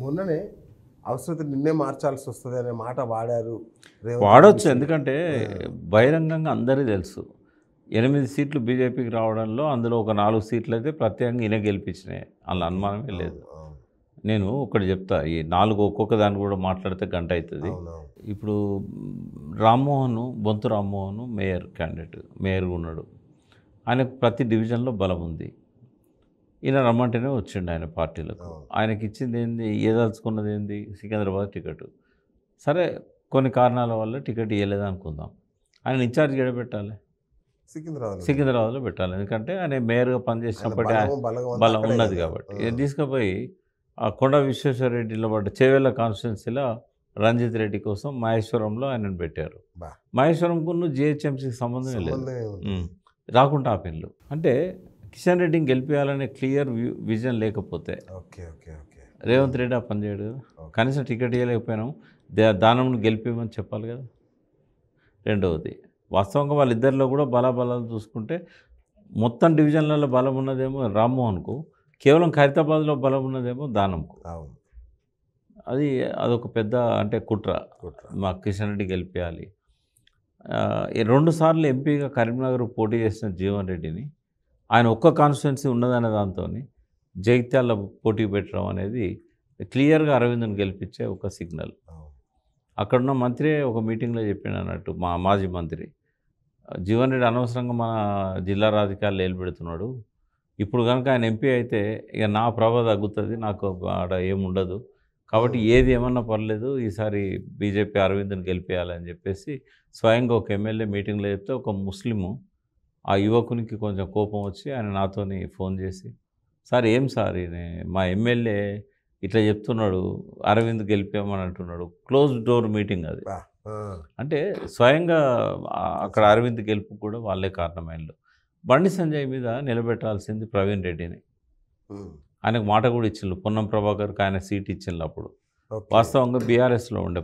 మొన్ననే అవసరం నిన్నే మార్చాల్సి వస్తుంది అనే మాట వాడారు వాడొచ్చు, ఎందుకంటే బహిరంగంగా అందరికీ తెలుసు 8 సీట్లు బీజేపీకి రావడంలో అందులో ఒక 4 సీట్లు అయితే ప్రత్యేకంగా ఈయన గెలిపించినాయి, అందులో అనుమానమే లేదు. నేను ఒకటి చెప్తా, ఈ 4 ఒక్కొక్క దాన్ని కూడా మాట్లాడితే గంట అవుతుంది. ఇప్పుడు బొంతు రామ్మోహన్ మేయర్ క్యాండిడేట్, మేయర్గా ఉన్నాడు. ఆయనకు ప్రతి డివిజన్లో బలం ఉంది. ఈయన రమ్మంటేనే వచ్చిండు ఆయన పార్టీలకు. ఆయనకి ఇచ్చింది ఏంది, ఏదలుచుకున్నది ఏంది, సికింద్రాబాద్ టికెట్. సరే, కొన్ని కారణాల వల్ల టికెట్ ఇవ్వలేదు అనుకుందాం, ఆయన ఇన్ఛార్జ్ ఎక్కడ పెట్టాలి? సికింద్రాబాద్లో పెట్టాలి. ఎందుకంటే ఆయన మేయర్గా పనిచేసినప్పటికీ బలం ఉన్నది కాబట్టి. తీసుకుపోయి ఆ కొండ విశ్వేశ్వరరెడ్డి నిలబడ్డ చేవెళ్ళ కాన్స్టిట్యున్సీలో రంజిత్ రెడ్డి కోసం మహేశ్వరంలో ఆయనను పెట్టారు. మహేశ్వరంకు జిహెచ్ఎంసీకి సంబంధం లేదు, రాకుండా ఆపిన్లు. అంటే కిషన్ రెడ్డిని గెలిపించాలనే క్లియర్ విజన్ లేకపోతే రేవంత్ రెడ్డి ఆ పని చేయడు కదా. కనీసం టికెట్ ఇవ్వలేకపోయినాం, దానంను గెలిపేమని చెప్పాలి కదా. రెండవది, వాస్తవంగా వాళ్ళిద్దరిలో కూడా బలాబలాలు చూసుకుంటే మొత్తం డివిజన్లలో బలం ఉన్నదేమో రామ్మోహన్కు, కేవలం ఖైరతాబాద్లో బలం ఉన్నదేమో దానంకు. అదొక పెద్ద అంటే కుట్ర. మా కిషన్ రెడ్డి గెలిపించాలి. 2 సార్లు ఎంపీగా కరీంనగర్ పోటీ చేసిన జీవన్ రెడ్డిని ఆయన ఒక్క కాన్స్టిట్యున్సీ ఉన్నదనే దాంతో జగిత్యాల పోటీ పెట్టడం అనేది క్లియర్గా అరవింద్ని గెలిపించే ఒక సిగ్నల్. అక్కడున్న మంత్రి ఒక మీటింగ్లో చెప్పిన అన్నట్టు, మా మాజీ మంత్రి జీవన్ రెడ్డి అనవసరంగా మన జిల్లా రాజకీయాలు ఏలుపెడుతున్నాడు, ఇప్పుడు కనుక ఆయన ఎంపీ అయితే ఇక నా ప్రభ తగ్గుతుంది, నాకు ఆడ ఏముండదు, కాబట్టి ఏది ఏమన్నా పర్లేదు, ఈసారి బీజేపీ అరవింద్ని గెలిపేయాలని చెప్పేసి స్వయంగా ఒక ఎమ్మెల్యే మీటింగ్లో చెప్తే ఒక ముస్లిము ఆ యువకునికి కొంచెం కోపం వచ్చి ఆయన నాతోని ఫోన్ చేసి, సార్ ఏం సార్ మా ఎమ్మెల్యే ఇట్లా చెప్తున్నాడు, అరవింద్ గెలిపామని అంటున్నాడు. క్లోజ్ డోర్ మీటింగ్ అది. అంటే స్వయంగా అక్కడ అరవింద్ గెలుపు కూడా వాళ్ళే కారణమైనలు. బండి సంజయ్ మీద నిలబెట్టాల్సింది ప్రవీణ్ రెడ్డిని. ఆయనకు మాట కూడా ఇచ్చిండ్రు, పొన్నం ప్రభాకర్కి ఆయన సీట్ ఇచ్చిండ్రు. అప్పుడు వాస్తవంగా బీఆర్ఎస్లో ఉండే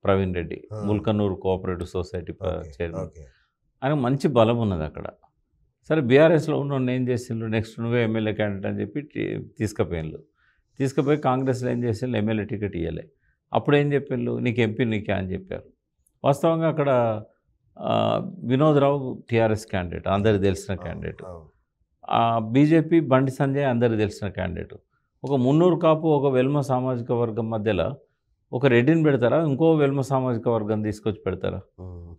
Praveen Reddy, Mulkanoor cooperative society chairman. ఆయనకు మంచి బలం ఉన్నది అక్కడ. సరే, బీఆర్ఎస్లో ఉన్న ఏం చేసిండ్రు, నెక్స్ట్ నువ్వే ఎమ్మెల్యే క్యాండిడేట్ అని చెప్పి తీసుకుపోయి కాంగ్రెస్లో ఏం చేసిండ్రు, ఎమ్మెల్యే టికెట్ ఇవ్వలే. అప్పుడు ఏం చెప్పిండ్రు, నీకు ఎంపీ నీకే అని చెప్పారు. వాస్తవంగా అక్కడ వినోద్ రావు టీఆర్ఎస్ క్యాండిడేట్, అందరికి తెలిసిన క్యాండిడేట్. బీజేపీ బండి సంజయ్ అందరికి తెలిసిన క్యాండిడేట్. ఒక మున్నూరు కాపు, ఒక వెల్మ సామాజిక వర్గం మధ్యలో ఒక రెడ్డిని పెడతారా, ఇంకో వెల్మ సామాజిక వర్గం తీసుకొచ్చి పెడతారా?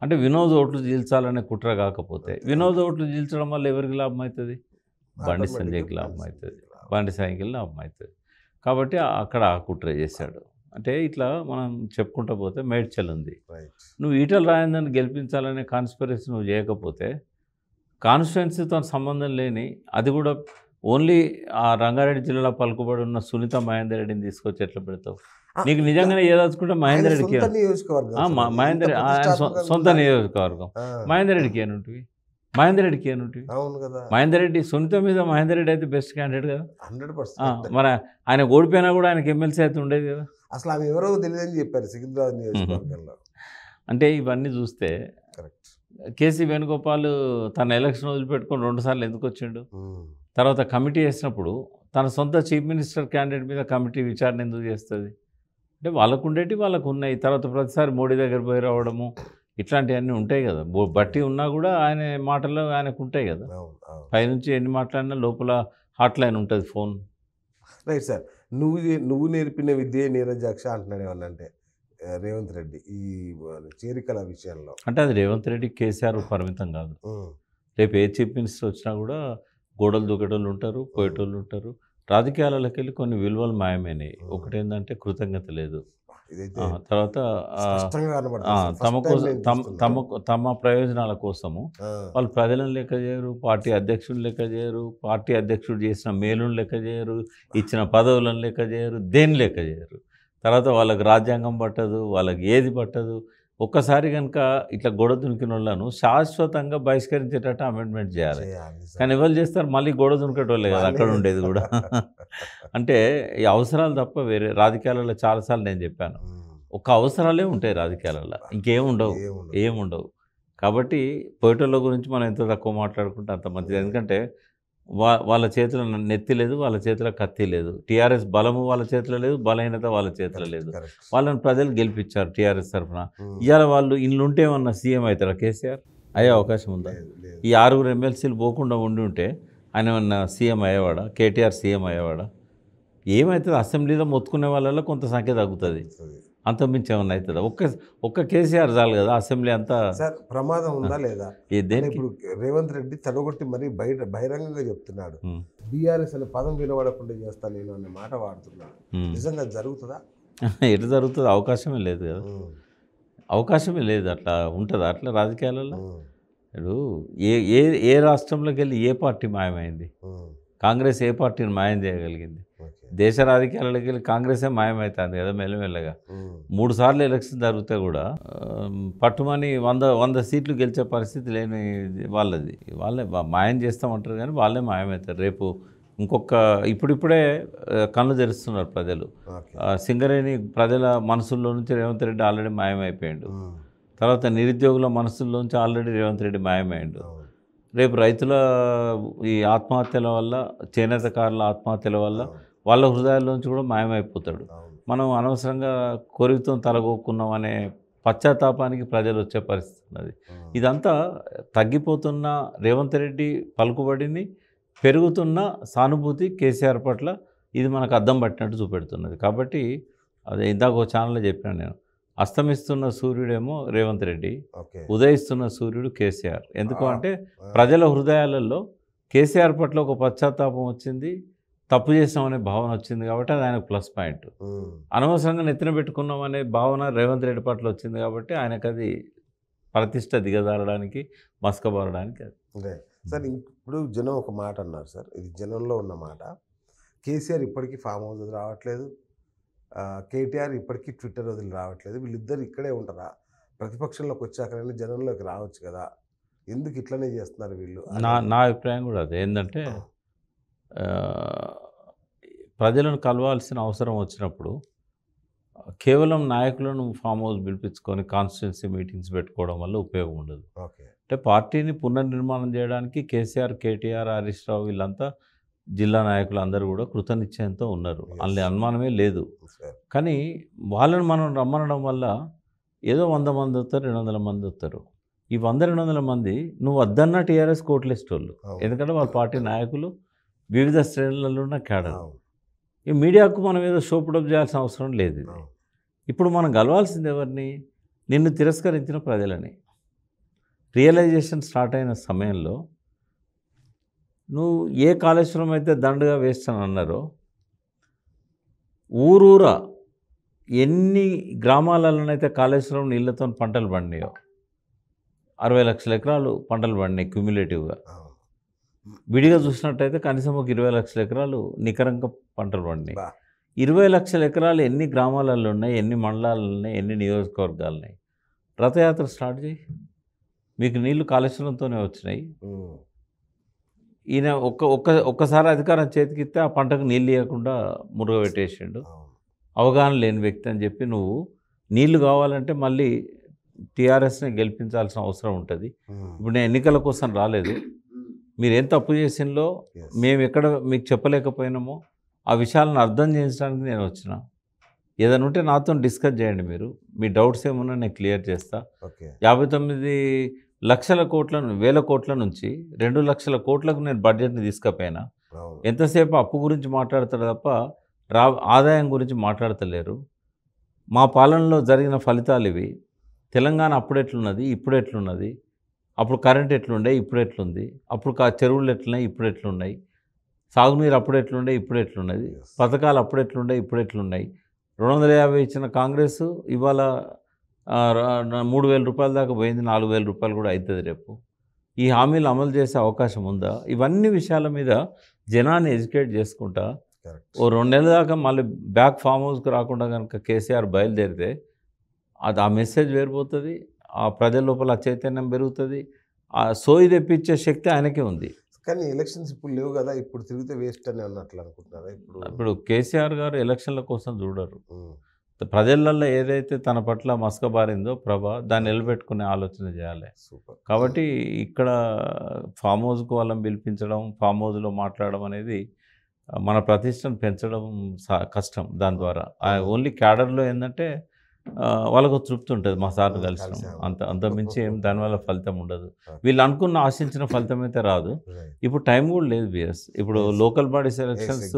అంటే వినోద్ ఓట్లు చీల్చాలనే కుట్ర కాకపోతే, వినోద్ ఓట్లు చీల్చడం వల్ల ఎవరికి లాభం అవుతుంది? బండి సంజయ్కి లాభం అవుతుంది, బండి సంజయ్కి లాభం అవుతుంది. కాబట్టి అక్కడ ఆ కుట్ర చేశాడు. అంటే ఇట్లా మనం చెప్పుకుంటూ పోతే మేడ్చల్ ఉంది. నువ్వు ఈటల రాజేందర్ని గెలిపించాలనే కాన్స్పిరసీ నువ్వు చేయకపోతే, కాన్స్టిట్యున్సీతో సంబంధం లేని, అది కూడా ఓన్లీ ఆ రంగారెడ్డి జిల్లాలో పలుకుబడి ఉన్న సునీత మహేందర్ రెడ్డిని తీసుకొచ్చి ఎట్లా పెడతావు? నీకు నిజంగానే ఏదాచుకుంటే మహేందర్ రెడ్డికి, సొంత నియోజకవర్గం, మహేందర్ రెడ్డికి ఏనుంటివి, మహేందర్ రెడ్డి సునీత మీద మహేందర్ రెడ్డి అయితే బెస్ట్ క్యాండిడేట్ కదా. 100%. మరి ఆయన ఓడిపోయినా కూడా ఆయనకి ఎమ్మెల్సీ అయితే ఉండేది కదా. అసలు ఆమె ఎవరో తెలియదని చెప్పారు సికింద్రాబాద్ నియోజకవర్గంలో. అంటే ఇవన్నీ చూస్తే కేసీ వేణుగోపాల్ తన ఎలక్షన్ వదిలిపెట్టుకొని 2 సార్లు ఎందుకు వచ్చిండు? తర్వాత కమిటీ వేసినప్పుడు తన సొంత చీఫ్ మినిస్టర్ క్యాండిడేట్ మీద కమిటీ విచారణ ఎందుకు చేస్తుంది? అంటే వాళ్ళకు ఉండేవి వాళ్ళకు ఉన్నాయి. తర్వాత ప్రతిసారి మోడీ దగ్గర పోయి రావడము, ఇట్లాంటివన్నీ ఉంటాయి కదా. బట్టి ఉన్నా కూడా ఆయన మాటలు ఆయనకు ఉంటాయి కదా. పైనుంచి ఎన్ని మాట్లాడినా లోపల హాట్ లైన్ ఉంటుంది, ఫోన్. రైట్ సార్, నువ్వు నేర్పిన విద్యే నీరజాక్ష అంటున్నాడు ఏమన్నా అంటే రేవంత్ రెడ్డి ఈ చేరికల విషయంలో. అంటే అది రేవంత్ రెడ్డి కేసీఆర్ పరిమితం కాదు. రేపు ఏ చీఫ్ మినిస్టర్ వచ్చినా కూడా గోడలు దూకేటోళ్ళు ఉంటారు, పోయేటోళ్ళు ఉంటారు. రాజకీయాలకి వెళ్ళి కొన్ని విలువలు మాయమైనాయి. ఒకటి ఏంటంటే కృతజ్ఞత లేదు. తర్వాత తమ ప్రయోజనాల కోసము వాళ్ళు ప్రజలను లెక్క చేయరు, పార్టీ అధ్యక్షుడు లెక్క చేయరు, పార్టీ అధ్యక్షుడు చేసిన మేలును లెక్క చేయరు, ఇచ్చిన పదవులను లెక్క చేయరు, దేన్ని లెక్క చేయరు. తర్వాత వాళ్ళకి రాజ్యాంగం పట్టదు, వాళ్ళకి ఏది పట్టదు. ఒక్కసారి కనుక ఇట్లా గొడవ దునికిన వాళ్ళను శాశ్వతంగా బహిష్కరించేటట్టు అమెండ్మెంట్ చేయాలి. కానీ ఎవరు చేస్తారు? మళ్ళీ గొడవ దునికేటోళ్ళే కదా అక్కడ ఉండేది కూడా. అంటే ఈ అవసరాలు తప్ప వేరే రాజకీయాలలో చాలాసార్లు నేను చెప్పాను, ఒక అవసరాలే ఉంటాయి రాజకీయాలలో, ఏముండవు. కాబట్టి పోయేటోళ్ళ గురించి మనం ఎంత తక్కువ మాట్లాడుకుంటే అంత మంచిది. ఎందుకంటే వాళ్ళ చేతిలో నెత్తి లేదు, వాళ్ళ చేతిలో కత్తి లేదు. టీఆర్ఎస్ బలము వాళ్ళ చేతిలో లేదు, బలహీనత వాళ్ళ చేతిలో లేదు. కరెక్ట్. వాళ్ళని ప్రజలు గెలిపించారు టీఆర్ఎస్ తరఫున. ఇవాళ వాళ్ళు ఇల్లుంటే ఏమన్నా సీఎం అవుతారా కేసీఆర్? అయ్యే అవకాశం ఉందా? లేదు, లేదు. ఈ 6 ఎమ్మెల్సీలు పోకుండా ఉండి ఉంటే ఆయన ఏమన్నా సీఎం అయ్యేవాడా? కేటీఆర్ సీఎం అయ్యేవాడా? ఏమవుతుంది? అసెంబ్లీలో మొత్తుకునే వాళ్ళలో కొంత సంఖ్య తగ్గుతుంది, అంతకుమించి ఏమన్నా అవుతుందా? ఒక్క కేసీఆర్ చాలు కదా అసెంబ్లీ అంతా. సార్ ప్రమాదం ఉందా లేదా? అంటే దేనికి? ఇప్పుడు రేవంత్ రెడ్డి తడగొట్టి మరీ బహిరంగంగా చెప్తున్నాడు, బీఆర్ఎస్ అనే పదం వినబడకుండా చేస్తా నేను అనే మాట వాడుతున్నాడు. నిజంగా జరుగుతుందా? ఎటు జరుగుతుంది? అవకాశమే లేదు కదా, అవకాశమే లేదు. అట్లా ఉంటుందా అట్లా రాజకీయాలలో? ఇప్పుడు ఏ ఏ ఏ రాష్ట్రంలోకి వెళ్ళి ఏ పార్టీ మాయమైంది? కాంగ్రెస్ ఏ పార్టీని మాయం చేయగలిగింది? దేశ రాజకీయాలకి వెళ్ళి కాంగ్రెసే మాయమవుతుంది కదా మెల్లమెల్లగా. 3 సార్లు ఎలక్షన్ జరిగితే కూడా పట్టుమని 100 సీట్లు గెలిచే పరిస్థితి లేని వాళ్ళది. వాళ్ళే మాయం చేస్తామంటారు కానీ వాళ్ళే మాయమవుతారు. రేపు ఇప్పుడిప్పుడే కళ్ళు తెరుస్తున్నారు ప్రజలు. సింగరేణి ప్రజల మనసుల్లో నుంచి రేవంత్ రెడ్డి ఆల్రెడీ మాయమైపోయాడు. తర్వాత నిరుద్యోగుల మనసుల్లో నుంచి ఆల్రెడీ రేవంత్ రెడ్డి మాయమైండు. రేపు రైతుల ఈ ఆత్మహత్యల వల్ల, చేనేతకారుల ఆత్మహత్యల వల్ల వాళ్ళ హృదయాల్లోంచి కూడా మాయమైపోతాడు. మనం అనవసరంగా కోరికతో తలగొక్కున్నాం అనే పశ్చాత్తాపానికి ప్రజలు వచ్చే పరిస్థితి ఉన్నది. ఇదంతా తగ్గిపోతున్న రేవంత్ రెడ్డి పలుకుబడిని, పెరుగుతున్న సానుభూతి కేసీఆర్ పట్ల ఇది మనకు అద్దం పట్టినట్టు చూపెడుతున్నది. కాబట్టి అదే ఇందాక ఒక ఛానల్లో చెప్పాను నేను, అస్తమిస్తున్న సూర్యుడేమో రేవంత్ రెడ్డి, ఉదయిస్తున్న సూర్యుడు కేసీఆర్. ఎందుకు అంటే ప్రజల హృదయాలలో కేసీఆర్ పట్ల ఒక పశ్చాత్తాపం వచ్చింది, తప్పు చేసామనే భావన వచ్చింది కాబట్టి అది ఆయనకు ప్లస్ పాయింట్. అనవసరంగా నెత్తిన పెట్టుకున్నాం అనే భావన రేవంత్ రెడ్డి పట్ల వచ్చింది కాబట్టి ఆయనకు అది ప్రతిష్ట దిగజారడానికి, మస్కబారడానికి అది. సార్ ఇప్పుడు జనం ఒక మాట అన్నారు సార్, ఇది జనంలో ఉన్న మాట, కేసీఆర్ ఇప్పటికీ ఫామ్ హౌస్ వదిలి రావట్లేదు, కేటీఆర్ ఇప్పటికీ ట్విట్టర్ వదిలి రావట్లేదు, వీళ్ళిద్దరు ఇక్కడే ఉంటారా? ప్రతిపక్షంలోకి వచ్చాకనే జనంలోకి రావచ్చు కదా, ఎందుకు ఇట్లనే చేస్తున్నారు వీళ్ళు? నా అభిప్రాయం కూడా అదే. ఏంటంటే ప్రజలను కలవాల్సిన అవసరం వచ్చినప్పుడు కేవలం నాయకులను ఫామ్ హౌస్ పిలిపించుకొని కాన్స్టిట్యున్సీ మీటింగ్స్ పెట్టుకోవడం వల్ల ఉపయోగం ఉండదు. అంటే పార్టీని పునర్నిర్మాణం చేయడానికి కేసీఆర్, కేటీఆర్, హరీష్ రావు వీళ్ళంతా జిల్లా నాయకులు అందరూ కూడా కృతనిశ్చయంతో ఉన్నారు, అందులో అనుమానమే లేదు. కానీ వాళ్ళని మనం రమ్మనడం వల్ల ఏదో 100 మంది వస్తారు, 200 మంది వస్తారు. ఈ 100-200 మంది నువ్వు వద్దన్న టీఆర్ఎస్ కోట్లేసేటోళ్ళు. ఎందుకంటే వాళ్ళ పార్టీ నాయకులు వివిధ శ్రేణులలో ఉన్న క్యాడర్. ఈ మీడియాకు మనం ఏదో షోపుడప్ చేయాల్సిన అవసరం లేదు. ఇప్పుడు మనం గెలవాల్సింది ఎవరిని? నిన్ను తిరస్కరించిన ప్రజలని. రియలైజేషన్ స్టార్ట్ అయిన సమయంలో నువ్వు ఏ కాళేశ్వరం అయితే దండగా వేస్ట్ అని అన్నారో, ఊరూరా ఎన్ని గ్రామాలలోనైతే కాళేశ్వరం నీళ్ళతో పంటలు పండినాయో, 60 లక్షల ఎకరాలు పంటలు పండినాయి క్యూములేటివ్గా. విడిగా చూసినట్టయితే కనీసం ఒక 20 లక్షల ఎకరాలు నికరంగా పంటలు పండినాయి. 20 లక్షల ఎకరాలు ఎన్ని గ్రామాలలో ఉన్నాయి, ఎన్ని మండలాలు ఉన్నాయి, ఎన్ని నియోజకవర్గాలు ఉన్నాయి? రథయాత్ర స్టార్ట్ చేయి. మీకు నీళ్లు కాళేశ్వరంతోనే వచ్చినాయి. ఈయన ఒక్కసారి అధికారం చేతికిస్తే ఆ పంటకు నీళ్ళు ఇవ్వకుండా మురుగబెట్టేసిండు. అవగాహన లేని వ్యక్తి అని చెప్పి నువ్వు నీళ్లు కావాలంటే మళ్ళీ టీఆర్ఎస్ని గెలిపించాల్సిన అవసరం ఉంటుంది. ఇప్పుడు నేను ఎన్నికల కోసం రాలేదు, మీరు ఏం తప్పు చేసిందో మేము ఎక్కడ మీకు చెప్పలేకపోయినామో ఆ విషయాలను అర్థం చేయించడానికి నేను వచ్చిన. ఏదైనా ఉంటే నాతో డిస్కస్ చేయండి, మీరు మీ డౌట్స్ ఏమున్నా నేను క్లియర్ చేస్తా. 59 లక్షల కోట్ల, వేల కోట్ల నుంచి 2 లక్షల కోట్లకు నేను బడ్జెట్ని తీసుకుపోయినా. ఎంతసేపు అప్పు గురించి మాట్లాడతారు తప్ప ఆదాయం గురించి మాట్లాడతలేరు. మా పాలనలో జరిగిన ఫలితాలు ఇవి. తెలంగాణ అప్పుడు ఎట్లున్నది, ఇప్పుడు ఎట్లున్నది, అప్పుడు కరెంట్ ఎట్లుండే, ఇప్పుడు ఎట్లుంది, అప్పుడు చెరువులు ఎట్లున్నాయి, ఇప్పుడు ఎట్లున్నాయి, సాగునీరు అప్పుడు ఎట్లుండే, ఇప్పుడు ఎట్లున్నది, పథకాలు అప్పుడు ఎట్లుండే, ఇప్పుడు ఎట్లున్నాయి. 250 ఇచ్చిన కాంగ్రెస్ ఇవాళ 3,000 రూపాయల దాకా పోయింది, 4,000 రూపాయలు కూడా అవుతుంది రేపు. ఈ హామీలు అమలు చేసే అవకాశం ఉందా? ఇవన్నీ విషయాల మీద జనాన్ని ఎడ్యుకేట్ చేసుకుంటా ఓ 2 నెలల దాకా మళ్ళీ బ్యాక్ ఫామ్ హౌస్కి రాకుండా కనుక కేసీఆర్ బయలుదేరితే ఆ మెసేజ్ వేరిపోతుంది, ఆ ప్రజల లోపల చైతన్యం పెరుగుతుంది, ఆ సోయి తెప్పించే శక్తి ఆయనకే ఉంది. కానీ ఎలక్షన్స్ ఇప్పుడు లేవు కదా, ఇప్పుడు తిరిగితే వేస్ట్ అని అన్నట్లు అనుకుంటున్నారా? ఇప్పుడు కేసీఆర్ గారు ఎలక్షన్ల కోసం చూడరు. ప్రజలలో ఏదైతే తన పట్ల మసకబారిందో ప్రభ దాన్ని నిలబెట్టుకునే ఆలోచన చేయాలి. సూపర్. కాబట్టి ఇక్కడ ఫామ్ హౌస్కు వాళ్ళని పిలిపించడం, ఫామ్ హౌస్లో మాట్లాడడం అనేది మన ప్రతిష్టను పెంచడం కష్టం దాని ద్వారా. ఓన్లీ క్యాడర్లో ఏంటంటే వాళ్ళకు తృప్తి ఉంటుంది, మా సార్ని కలిసినాం, అంత మించి ఏం దానివల్ల ఫలితం ఉండదు. వీళ్ళు అనుకున్న ఆశించిన ఫలితం అయితే రాదు. ఇప్పుడు టైం కూడా లేదు బిఎస్. ఇప్పుడు లోకల్ బాడీ సెలక్షన్స్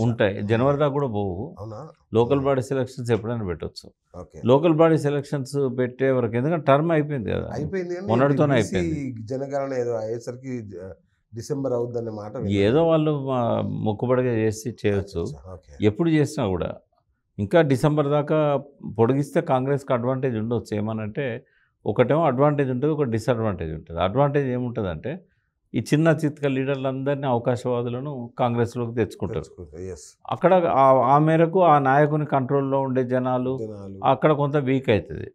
ఉంటాయి, జనవరి దాకా కూడా పోవు. లోకల్ బాడీ సెలక్షన్స్ ఎప్పుడైనా పెట్టవచ్చు. లోకల్ బాడీ సెలక్షన్స్ పెట్టే వరకు, ఎందుకంటే టర్మ్ అయిపోయింది కదా, మొన్నటితోనే అయిపోయింది. జనగణన ఏదో అయ్యేసరికి డిసెంబర్ అవుద్దన్న మాట ఏదో వాళ్ళు మొక్కుబడిగా చేసి చేయొచ్చు. ఎప్పుడు చేసినా కూడా ఇంకా డిసెంబర్ దాకా పొడిగిస్తే కాంగ్రెస్కి అడ్వాంటేజ్ ఉండొచ్చు. ఏమనంటే ఒకటేమో అడ్వాంటేజ్ ఉంటుంది, ఒక డిసడ్వాంటేజ్ ఉంటుంది. అడ్వాంటేజ్ ఏముంటుందంటే ఈ చిన్న చిత్క లీడర్లందరినీ, అవకాశవాదులను కాంగ్రెస్లోకి తెచ్చుకుంటారు. అక్కడ ఆ మేరకు ఆ నాయకుని కంట్రోల్లో ఉండే జనాలు అక్కడ కొంత వీక్ అవుతుంది.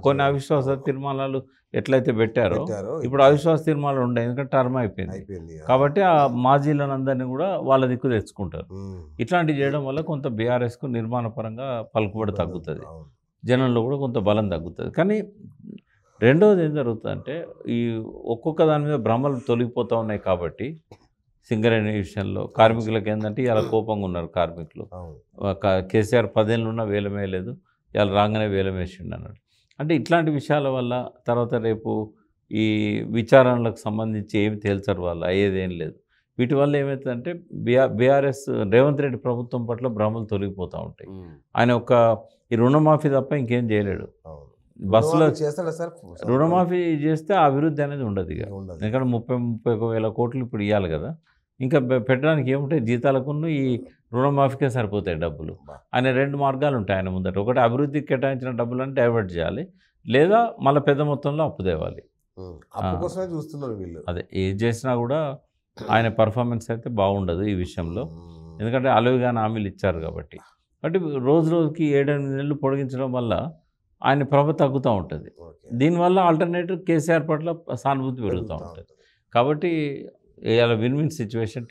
కొన్ని అవిశ్వాస తీర్మానాలు ఎట్లయితే పెట్టారో ఇప్పుడు అవిశ్వాస తీర్మానాలు ఉండే, ఎందుకంటే టర్మ్ అయిపోయింది కాబట్టి ఆ మాజీలను అందరినీ కూడా వాళ్ళ దిక్కు తెచ్చుకుంటారు. ఇట్లాంటివి చేయడం వల్ల కొంత బీఆర్ఎస్కు నిర్మాణపరంగా పలుకుబడి తగ్గుతుంది, జనంలో కూడా కొంత బలం తగ్గుతుంది. కానీ రెండవది ఏం జరుగుతుందంటే ఈ ఒక్కొక్క దాని మీద భ్రమలు తొలగిపోతూ ఉన్నాయి. కాబట్టి సింగరేణి విషయంలో కార్మికులకు ఏంటంటే ఇలా కోపంగా ఉన్నారు కార్మికులు. కేసీఆర్ 10 ఏళ్ళు ఉన్నా వేలం వేయలేదు, ఇలా రాగానే వేలం వేసిండు అన్నాడు. అంటే ఇట్లాంటి విషయాల వల్ల తర్వాత రేపు ఈ విచారణలకు సంబంధించి ఏమి తేల్చరు, వాళ్ళు అయ్యేదేం లేదు. వీటి వల్ల ఏమవుతుందంటే బీఆర్ఎస్ రేవంత్ రెడ్డి ప్రభుత్వం పట్ల భ్రమలు తొలగిపోతూ ఉంటాయి. ఆయన ఈ రుణమాఫీ తప్ప ఇంకేం చేయలేడు. బస్సులో చేస్తాడా సార్? రుణమాఫీ చేస్తే ఆ అభివృద్ధి అనేది ఉండదు ఇక, ఎందుకంటే 30,000 కోట్లు ఇప్పుడు ఇవ్వాలి కదా, ఇంకా పెట్టడానికి ఏముంటాయి, జీతాలకు ఈ రుణమాఫీకే సరిపోతాయి డబ్బులు. ఆయన 2 మార్గాలు ఉంటాయి ఆయన ముందట. ఒకటి అభివృద్ధికి కేటాయించిన డబ్బులను డైవర్ట్ చేయాలి, లేదా మళ్ళీ పెద్ద మొత్తంలో అప్పు తేవాలి. చూస్తున్నారు వీళ్ళు. అదే ఏది చేసినా కూడా ఆయన పర్ఫార్మెన్స్ అయితే బాగుండదు ఈ విషయంలో, ఎందుకంటే అలవిగాని హామీలు ఇచ్చారు కాబట్టి. రోజు రోజుకి 7-8 నెలలు పొడిగించడం వల్ల ఆయన ప్రభ తగ్గుతూ ఉంటుంది. దీనివల్ల ఆల్టర్నేటివ్ కేసీఆర్ పట్ల సానుభూతి పెరుగుతూ ఉంటుంది. కాబట్టి ఇలా విన్ విన్ సిచ్యువేషన్